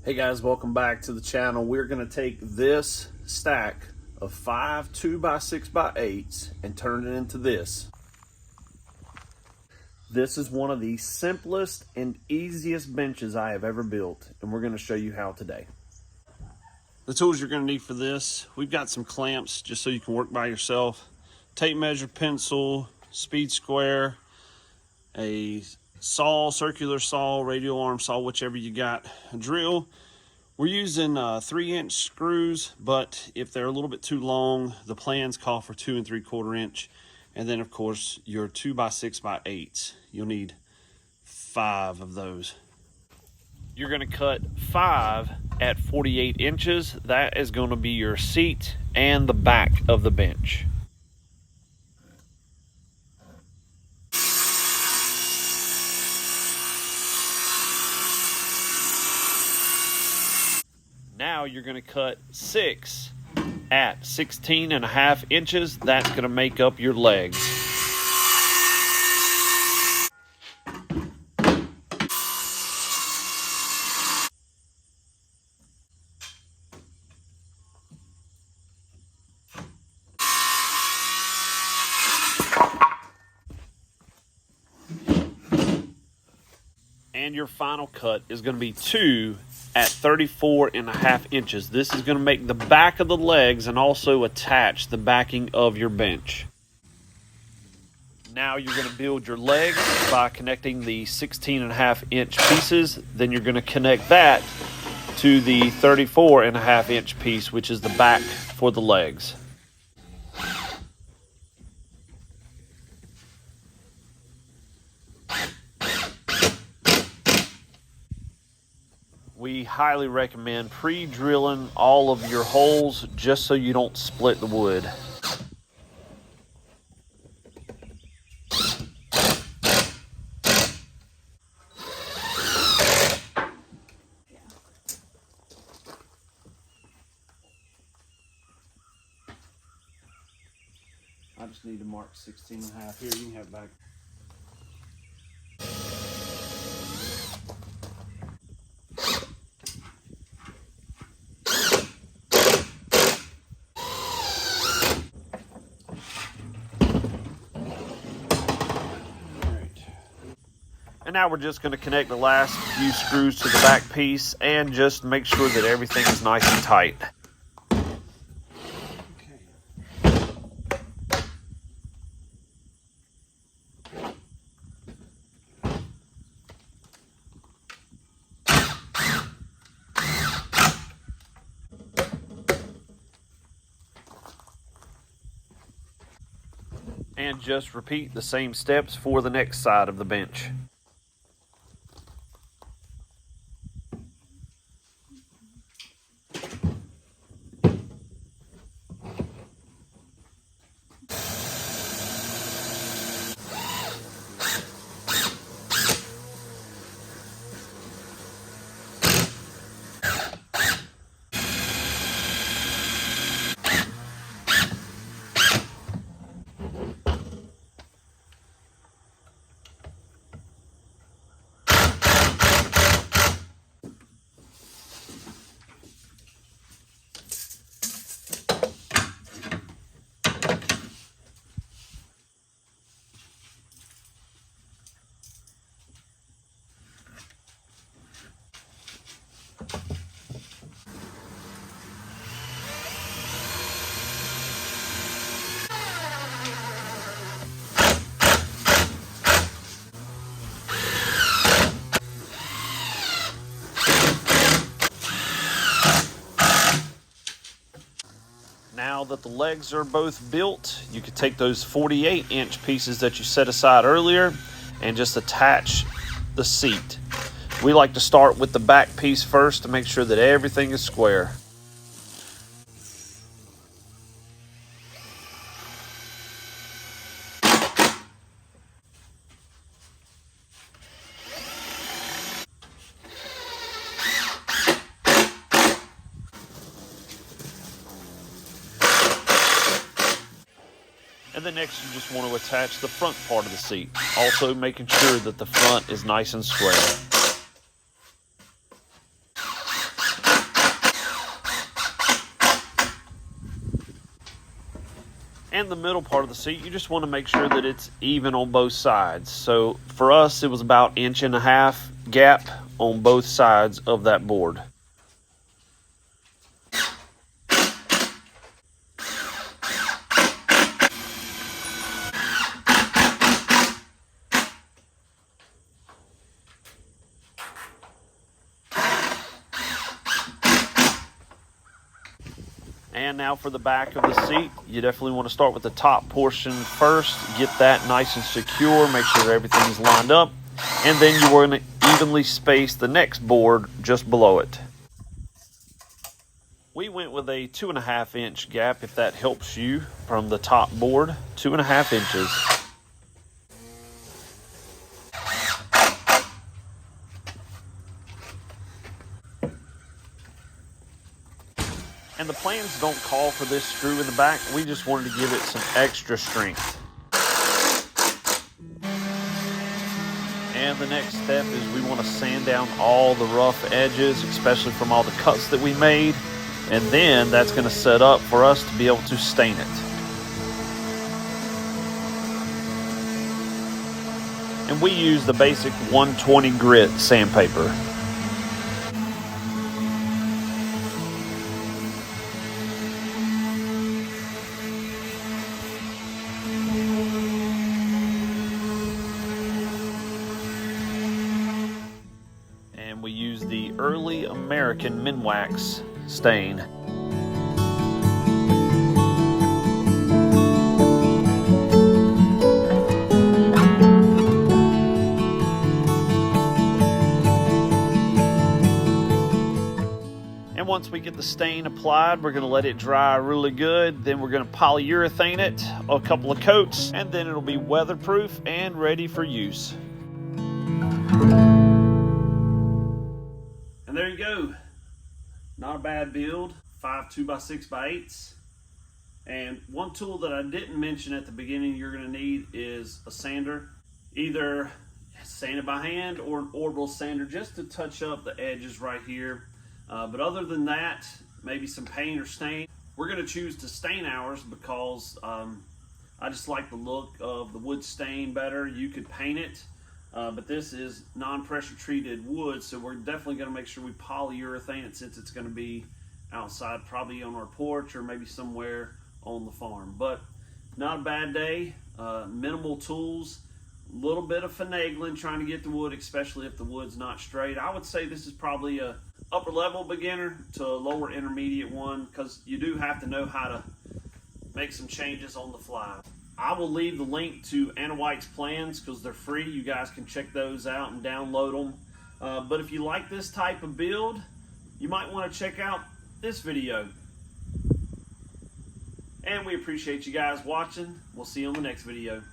Hey guys, welcome back to the channel. We're going to take this stack of 5 2x6x8's and turn it into this. This is one of the simplest and easiest benches I have ever built, and we're going to show you how today. The tools you're going to need for this, we've got some clamps just so you can work by yourself, tape measure, pencil, speed square, a saw, circular saw, radial arm saw, whichever you got, a drill. We're using 3-inch screws, but if they're a little bit too long, the plans call for 2 3/4 inch. And then of course your 2x6x8's. You'll need 5 of those. You're going to cut 5 at 48 inches. That is going to be your seat and the back of the bench. Now you're going to cut 6 at 16.5 inches. That's going to make up your legs. And your final cut is going to be 2 at 34.5 inches. This is going to make the back of the legs and also attach the backing of your bench. Now you're going to build your legs by connecting the 16.5 inch pieces. Then you're going to connect that to the 34.5 inch piece, which is the back for the legs. We highly recommend pre-drilling all of your holes just so you don't split the wood. I just need to mark 16.5 here. You can have it back. And now we're just going to connect the last few screws to the back piece and just make sure that everything is nice and tight. And just repeat the same steps for the next side of the bench. Now that the legs are both built, you can take those 48-inch pieces that you set aside earlier and just attach the seat. We like to start with the back piece first to make sure that everything is square. And then next you just want to attach the front part of the seat, also making sure that the front is nice and square. And the middle part of the seat, you just want to make sure that it's even on both sides. So for us, it was about 1.5 inch gap on both sides of that board. And now for the back of the seat, you definitely want to start with the top portion first. Get that nice and secure. Make sure everything's lined up. And then you want to evenly space the next board just below it. We went with a 2.5 inch gap, if that helps you, from the top board. 2.5 inches. And the plans don't call for this screw in the back. We just wanted to give it some extra strength. And the next step is we want to sand down all the rough edges, especially from all the cuts that we made. And then that's going to set up for us to be able to stain it. And we use the basic 120 grit sandpaper. We use the Early American Minwax stain. And once we get the stain applied, we're going to let it dry really good. Then we're going to polyurethane it a couple of coats, and then it'll be weatherproof and ready for use. And there you go. Not a bad build. 5 2x6x8's. And one tool that I didn't mention at the beginning you're going to need is a sander. Either sand it by hand or an orbital sander just to touch up the edges right here. But other than that, maybe some paint or stain. We're going to choose to stain ours because I just like the look of the wood stain better. You could paint it. But this is non-pressure treated wood, so we're definitely going to make sure we polyurethane it since it's going to be outside, probably on our porch or maybe somewhere on the farm. But not a bad day, minimal tools, a little bit of finagling trying to get the wood, especially if the wood's not straight. I would say this is probably a upper level beginner to a lower intermediate one because you do have to know how to make some changes on the fly. I will leave the link to Anna White's plans because they're free. You guys can check those out and download them. But if you like this type of build, you might want to check out this video. And we appreciate you guys watching. We'll see you on the next video.